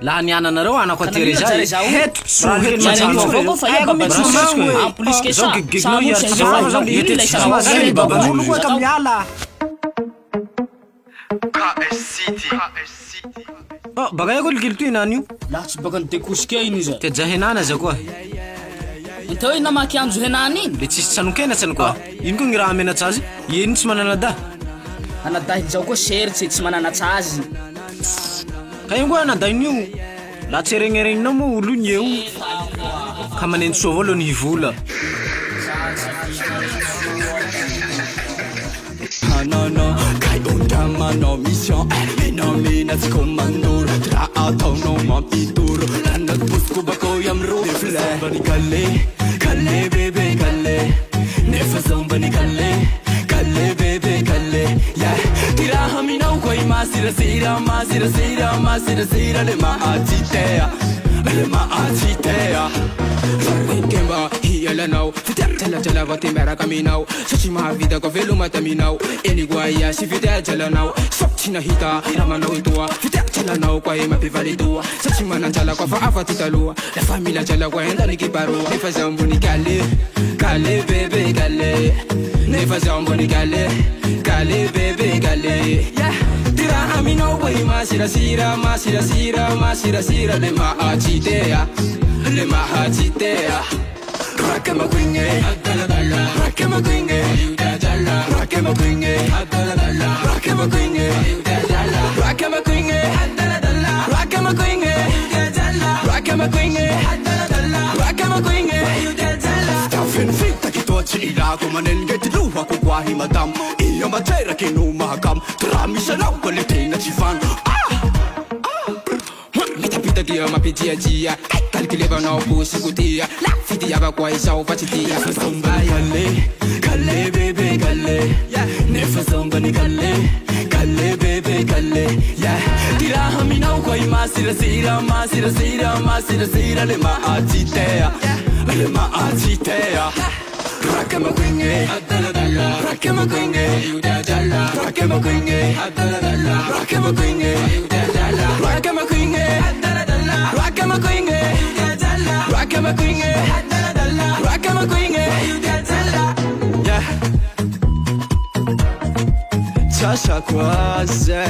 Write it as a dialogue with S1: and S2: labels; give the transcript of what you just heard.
S1: laha nianana reo ana koatery zay
S2: heto
S3: plus que ça
S2: babanolo koa ka miala
S1: bagay ko ligil toy nani io
S3: la tsy baka ntekosike iny zay
S1: te jahenana za koa
S3: intao ina makianjo henany iny
S1: le tsisy tsanonkenatsany koa ino koa gny raha amenatsazy iny tsy manana da
S3: anadahy zao koa seritsy tsy manana tsazy
S1: ka io koa nadain'io la tsy regneregninao moa olo iny eo ka manendy soa avao aloha ny hivola
S4: non, kai undamano mission Menomina skomandor Tra autono mampituro Tanat busku bako yamro Nefla bani kalle bebe kalle Nefa zombani kalle bebe kalle Yeah Tira haminau koi masira sira Le maatitea Kemba hiala nau Tela vate mera kaminau Sachi vida ko velu mataminau Eni guaya si fita jala nau Sopchina hita ramanau itua Fita jala nau kwa ema pivali tua Sachi mananjala kwa faafa titalua La familia jala kwa enda nikibarua Nefa zambu ni Kale bebe kale Nefa zambu ni kale bebe kale Yeah Tira aminau kwa ima sira Le maachitea Rakama kwinge Rakama kwinge Rakama kwinge Rakama kwinge Rakama kwinge Rakama kwinge Rakama kwinge Rakama kwinge Stafin fita kito chila kumanengeti luha kukwahi madam Iyo matera kinu mahakam Turamisha lau kwalitina chifan Pita kia mapitia jia Kalkileva na upusi kutia La fiti yaba kwa isa upachitia Sombani Kalle bebe kalle Nefa sombani Kalle bebe kalle Tira hamina ukwa ima sira Le maatitea Rakama kwinge Rakama kwinge Rakama kwinge Rakama kwinge Rakama kwinge Rakama kwinge Rakama kwinge Rakama kwinge Yeah Chasha kwaze